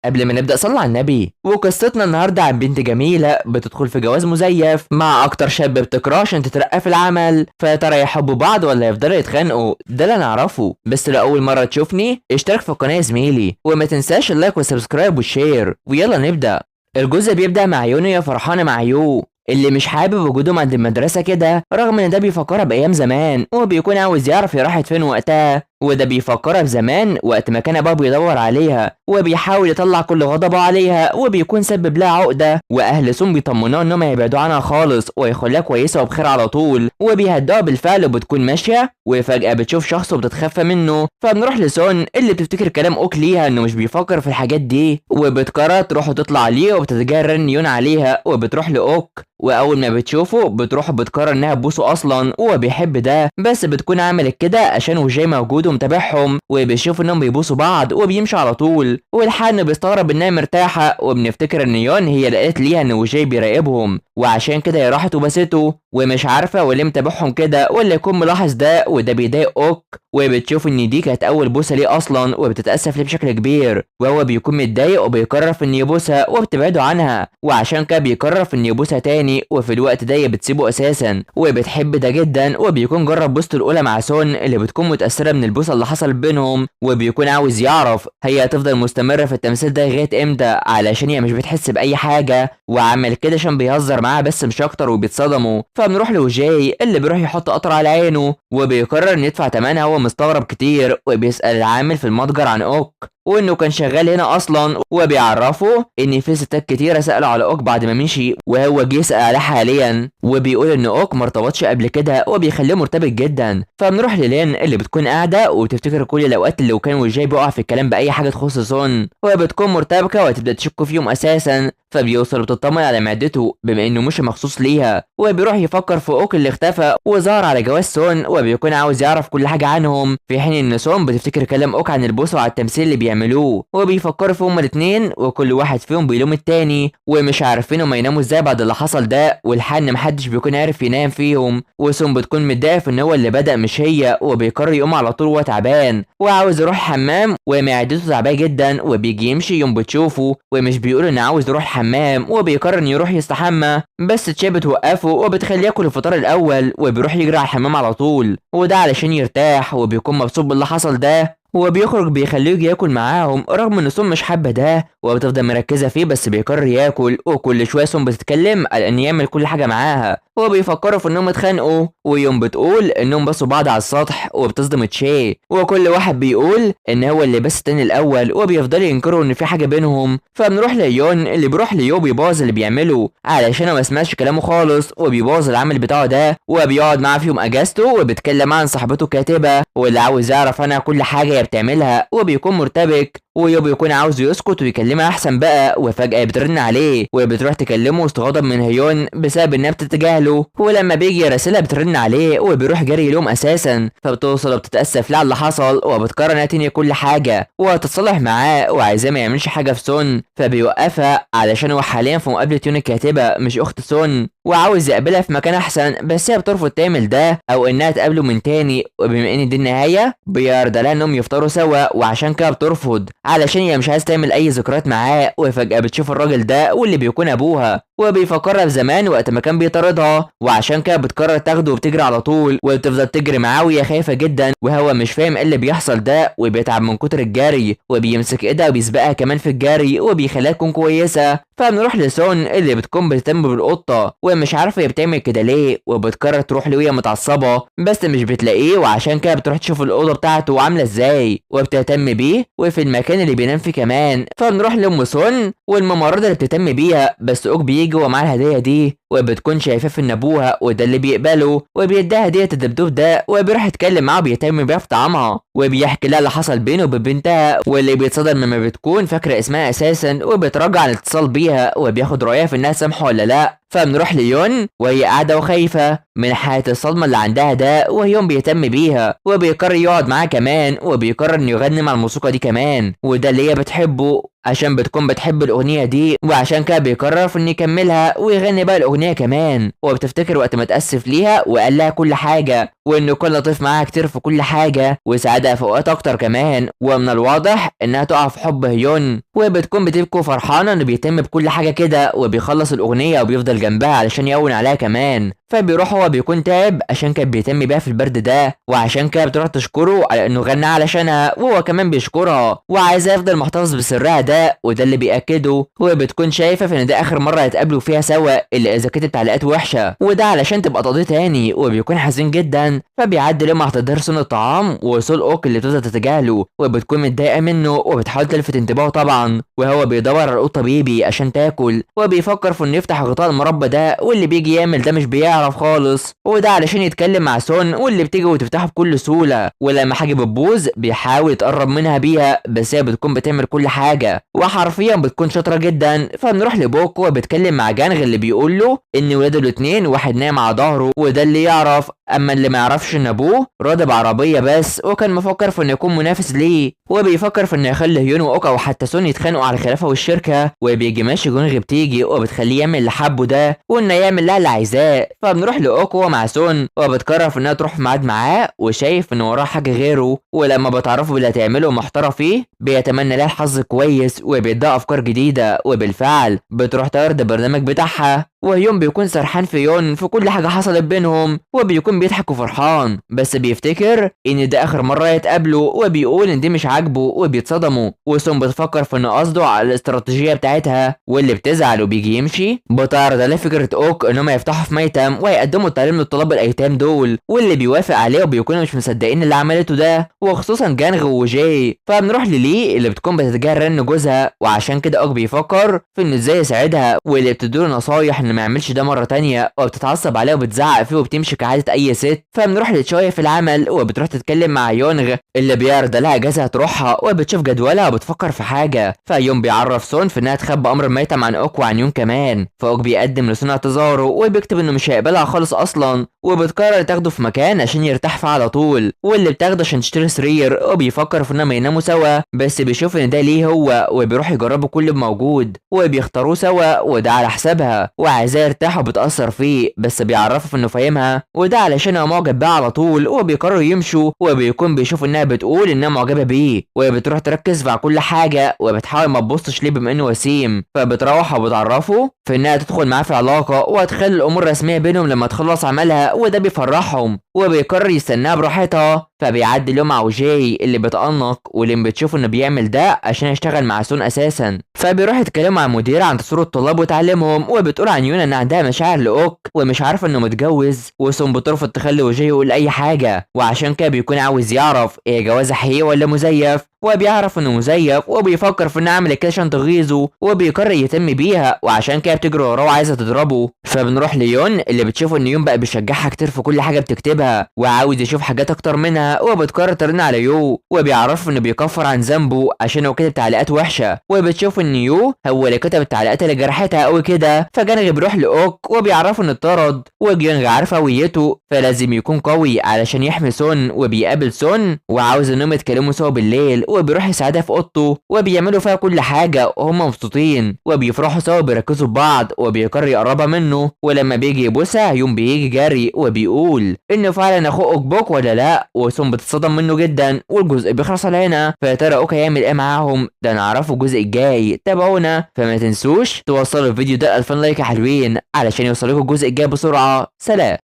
قبل ما نبدأ صلى على النبي. وقصتنا النهاردة عن بنت جميلة بتدخل في جواز مزيف مع أكتر شاب بتكرهه عشان تترقى في العمل. فيا ترى يحبوا بعض ولا يفضلوا يتخانقوا؟ ده اللي نعرفه. بس لو أول مرة تشوفني اشترك في القناة يا زميلي، وما تنساش اللايك والسبسكرايب والشير، ويلا نبدأ. الجزء بيبدأ مع يونيا فرحانة مع يو اللي مش حابب وجودهم عند المدرسة كده، رغم ان ده بيفكرها بأيام زمان وبيكون عاوز يعرف هي راحت فين وقتها. وده بيفكرها بزمان وقت ما كان ابوها بيدور عليها وبيحاول يطلع كل غضبه عليها، وبيكون سبب لها عقده. واهل سون بيطمنوها انهم هيبعدوا عنها خالص ويخليها كويسه وبخير على طول، وبيهدوها بالفعل وبتكون ماشيه. وفجاه بتشوف شخص وبتتخفى منه، فبنروح لسون اللي بتفتكر كلام اوك ليها انه مش بيفكر في الحاجات دي، وبتقرر تروح وتطلع عليه وبتتجرن يون عليها وبتروح لاوك. واول ما بتشوفه بتروح بتقرر انها تبوسه اصلا، وهو بيحب ده، بس بتكون عملت كده عشان وجاي موجود ومتابعهم وبيشوف انهم بيبوسوا بعض وبيمشي على طول. والحان بيستغرب انها مرتاحه، وبنفتكر ان يون هي اللي قالت ليها ان وجاي بيراقبهم، وعشان كده هي راحت وبسته، ومش عارفه وليه متابعهم كده ولا يكون ملاحظ ده، وده بيضايق اوك. وبتشوف ان دي كانت اول بوسه ليه اصلا، وبتتاسف ليه بشكل كبير، وهو بيكون متضايق وبيقرر في ان يبوسها وبتبعده عنها، وعشان كده بيقرر في ان يبوسها تاني. وفي الوقت ده هي بتسيبه اساسا وبتحب ده جدا، وبيكون جرب بوسته الاولى مع سون اللي بتكون متاثره من البوسه اللي حصل بينهم، وبيكون عاوز يعرف هي هتفضل مستمره في التمثيل ده لغايه امتى، علشان هي مش بتحس باي حاجه، وعمل كده عشان بيهزر معاها بس مش اكتر، وبيتصدموا. فبنروح لوجاي اللي بيروح يحط قطر على عينه وبيقرر ان يدفع ثمنها، هو مستغرب كتير وبيسال العامل في المتجر عن اوك وانه كان شغال هنا اصلا، وبيعرفه ان في ستات كتيره سالوا على اوك بعد ما مشي وهو جه يسال عليه حاليا، وبيقول ان اوك ما ارتبطش قبل كده وبيخليه مرتبط جدا. فبنروح للين اللي بتكون قاعده وبتفتكر كل الاوقات اللي كان وجاي بيقع في الكلام باي حاجه تخص سون، وبتكون مرتبكه وتبدا تشك فيهم اساسا. فبيوصل وبتطمن على معدته بما انه مش مخصوص ليها، وبيروح يفكر في اوك اللي اختفى وظهر على جواز سون، وبيكون عاوز يعرف كل حاجه عنهم، في حين ان سون بتفتكر كلام اوك عن البوسه وعلى التمثيل اللي بيعملوه، وبيفكروا في هما الاثنين وكل واحد فيهم بيلوم التاني، ومش عارفين هما يناموا ازاي بعد اللي حصل ده، والحال محدش بيكون عارف ينام فيهم. وسون بتكون متضايقه في ان هو اللي بدأ مش هي، وبيقرر يقوم على طول وهو تعبان وعاوز يروح الحمام، ومعدته تعبانه جدا، وبيجي يمشي يوم بتشوفه ومش بيقول انه عاوز يروح الحمام، وبيقرر انه يروح يستحمى، بس تشي بتوقفه وبتخليه ياكل الفطار الاول، وبيروح يجري على الحمام على طول، وده علشان يرتاح، وبيكون مبسوط باللي حصل ده، وبيخرج بيخليه يجي ياكل معاهم، رغم ان سون مش حابه ده وبتفضل مركزه فيه، بس بيقرر ياكل. وكل شويه سون بتتكلم على ان يعمل كل حاجه معاها، وبيفكروا في انهم اتخانقوا، ويوم بتقول انهم بصوا بعض على السطح وبتصدم تشي، وكل واحد بيقول ان هو اللي بس التاني الاول، وبيفضلوا ينكروا ان في حاجه بينهم. فبنروح ليون اللي بيروح ليو بيبوظ اللي بيعمله علشان ما سمعش كلامه خالص، وبيبوظ العمل بتاعه ده، وبيقعد معاه في يوم اجازته وبيتكلم عن صاحبته كاتبه واللي عاوز يعرف عنها كل حاجه هي بتعملها، وبيكون مرتبك، ويو بيكون عاوز يسكت ويكلمها احسن بقى، وفجاه بترن عليه وبتروح تكلمه وسط غضب من هيون بسبب انها بتتجاهله، ولما بيجي يراسلها بترن عليه وبيروح جري يلوم اساسا، فبتوصل وبتتاسف له على اللي حصل، وبتقرر انها تنهي كل حاجه وهتتصالح معاه وعايزاه ما يعملش حاجه في سون، فبيوقفها علشان هو حاليا في مقابله يون الكاتبه مش اخت سون، وعاوز يقابلها في مكان احسن، بس هي بترفض تعمل ده او انها تقابله من تاني، وبما ان دي النهايه بيرضى لها انهم يفطروا سوا، وعشان كده بترفض علشان هي مش عايز تعمل اي ذكريات معاه. وفجاه بتشوف الراجل ده واللي بيكون ابوها، وبيفكرها بزمان وقت ما كان بيطاردها، وعشان كده بتقرر تاخده وبتجري على طول، وبتفضل تجري معاه وهي خايفه جدا، وهو مش فاهم ايه اللي بيحصل ده، وبيتعب من كتر الجري، وبيمسك ايدها وبيسبقها كمان في الجري وبيخليها تكون كويسه. فبنروح لسون اللي بتكون بتهتم بالقطه ومش عارفه هي بتعمل كده ليه، وبتقرر تروح له وهي متعصبه بس مش بتلاقيه، وعشان كده بتروح تشوف الاوضه بتاعته عامله ازاي وبتهتم بيه وفي المكان اللي بينام فيه كمان. فبنروح لام سون والممرضه اللي بتهتم بيها، بس اوك بيجي ومعاه الهديه دي وبتكون شايفاه في ان ابوها وده اللي بيقبله، وبيديها هديه الدبدوب ده، وبيروح يتكلم معاه وبيهتم بيها في طعامها، وبيحكي لها اللي حصل بينه وبين بنتها، واللي بيتصدم لما بتكون فاكره اسمها اساسا، وبيتراجع عن الاتصال بيها وبياخد رايها في انها سامحه ولا لا. فبنروح ليون وهي قاعده وخايفه من حاله الصدمه اللي عندها ده، وهيون بيهتم بيها وبيقرر يقعد معاها كمان، وبيقرر انه يغني مع الموسيقى دي كمان، وده اللي هي بتحبه، عشان بتكون بتحب الاغنيه دي، وعشان كده بيقرر في انه يكملها ويغني بقى الاغنيه كمان. وبتفتكر وقت ما اتاسف ليها وقال لها كل حاجه، وانه كان لطيف معاها كتير في كل حاجه وساعدها في اوقات اكتر كمان. ومن الواضح انها تقع في حب هيون، وبتكون بتبكي فرحانه انه بيتم بكل حاجه كده، وبيخلص الاغنيه وبيفضل جنبها علشان يهون عليها كمان. فبيروح هو بيكون تعب عشان كان بيهتم بيها في البرد ده، وعشان كده بتروح تشكره على انه غنى علشانها، وهو كمان بيشكرها وعايزاه يفضل محتفظ بسرها ده، وده اللي بيأكده. وبتكون شايفه في ان ده اخر مره هيتقابلوا فيها سوا الا اذا كانت تعليقات وحشه، وده علشان تبقى تقضيه تاني. وبيكون حزين جدا، فبيعدي لما هتدهر سن الطعام وسول اوك اللي بتفضل تتجاهله، وبتكون متضايقه منه وبتحاول تلفت انتباهه طبعا. وهو بيدور على قطه بيبي عشان تاكل، وبيفكر في انه يفتح غطاء المربى ده، واللي بيجي يعمل ده مش بيعرف خالص، وده علشان يتكلم مع سون واللي بتيجي وتفتحه بكل سهوله. ولما حاجه بتبوظ بيحاول يتقرب منها بيها، بس هي بتكون بتعمل كل حاجه وحرفيا بتكون شاطره جدا. فبنروح لبوكو وبيتكلم مع جانغ اللي بيقول له ان ولاده الاثنين واحد نايم على ظهره، وده اللي يعرف. اما اللي ما يعرفش ان ابوه راضي عربيه بس، وكان مفكر في انه يكون منافس ليه، وبيفكر في انه يخلي هيون واوكا وحتى سون يتخانقوا على الخلافه والشركه. وبيجي ماشي جونغ بتيجي وبتخليه يعمل اللي حبه ده، وانه يعمل لها اللي عايزاه. فبنروح لاوكا مع سون، وبتقرر في انها تروح في ميعاد معاه، وشايف ان وراه حاجه غيره. ولما بتعرفوا باللي هتعمله ومحتاره فيه، بيتمنى لها الحظ كويس وبيديها افكار جديده. وبالفعل بتروح تعرض البرنامج بتاعها، وهيون بيكون سرحان في يون في كل حاجه حصلت بينهم، وبيكون بيضحك وفرحان، بس بيفتكر ان ده اخر مره يتقابلوا، وبيقول ان دي مش عاجبه وبيتصدموا. وسون بتفكر في ان قصده على الاستراتيجيه بتاعتها، واللي بتزعل وبيجي يمشي بتعرض عليه فكره اوك انهم يفتحوا في ميتم ويقدموا التعليم للطلاب الايتام دول، واللي بيوافق عليه وبيكونوا مش مصدقين اللي عملته ده، وخصوصا جانغ وجاي. فبنروح للي اللي بتكون بتتجاهل رن جوزها، وعشان كده اوك بيفكر في انه ازاي يساعدها، واللي بتديله نصايح انه ما يعملش ده مره تانية، وبتتعصب عليه وبتزعق فيه وبتمشي كعاده اي ست. فبنروح لتشوي في العمل، وبتروح تتكلم مع يونغ اللي بيعرض لها اجازه تروحها، وبتشوف جدولها وبتفكر في حاجه. فيوم بيعرف سون في انها تخبى امر الميتم عن اوك وعن يون كمان. فاوك بيقدم لسون اعتذاره وبيكتب انه مش هيقبلها خالص اصلا، وبتقرر تاخده في مكان عشان يرتاح فيه على طول، واللي بتاخده عشان تشتري سرير. وبيفكر في انهم يناموا سوا، بس بيشوف ان ده ليه هو، وبيروح يجربوا كل اللي موجود وبيختاروه سوا، وده على حسابها وعايزاه يرتاح وبتأثر فيه، بس بيعرفه انه فاهمها، وده علشان هو معجب بيها على طول. وبيقرروا يمشوا، وبيكون بيشوف انها بتقول انها معجبه بيه، وبتروح تركز مع كل حاجه وبتحاول ما تبصش ليه بما انه وسيم. فبتروح وبتعرفه في انها تدخل معاه في علاقه وهتخلي الامور رسميه بينهم لما تخلص عملها، وده بيفرحهم. وبيقرر يستناها براحتها. فبيعدي اليوم مع وجاي اللي بتأنق، واللي بتشوف انه بيعمل ده عشان يشتغل مع سون اساسا. فبيروح يتكلم مع المدير عن تصوير الطلاب وتعليمهم، وبتقول عن يونا ان عندها مشاعر لاوك ومش عارفه انه متجوز. وسون بترفض تخلي وجاي يقول اي حاجه، وعشان كده بيكون عاوز يعرف ايه جوازها حقيقي ولا مزيف. وبيعرف انه مزيف، وبيفكر في انها عملت كده عشان تغيظه، وبيقرر يهتم بيها، وعشان كده بتجري وراه وعايزه تضربه. فبنروح ليون اللي بتشوف ان يون بقى بيشجعها كتير في كل حاجه بتكتبها، وعاوز يشوف حاجات اكتر منها. وبتقرر ترن على يو، وبيعرف انه بيكفر عن ذنبه عشان هو كتب تعليقات وحشه. وبتشوف ان يو هو اللي كتب التعليقات اللي جرحتها قوي كده. فجانغ بيروح لاوك وبيعرف انه اتطرد، وجيونغ عارف هويته فلازم يكون قوي علشان يحمي سون. وبيقابل سون وعاوز انهم يتكلموا سوا بالليل، وبيروح يساعدها في اوضته، وبيعملوا فيها كل حاجه وهم مبسوطين، وبيفرحوا سوا وبيركزوا في بعض. وبيقرر يقربها منه، ولما بيجي يبوسها يوم بيجي جري وبيقول انه فعلا اخوه اوكبوك ولا لا. وسون بتتصدم منه جدا، والجزء بيخلص على هنا. فيا ترى اوكا هيعمل ايه معاهم؟ ده نعرفه الجزء الجاي. تابعونا، فما تنسوش توصلوا الفيديو ده 2000 لايك حلوين علشان يوصلكوا الجزء الجاي بسرعه. سلام.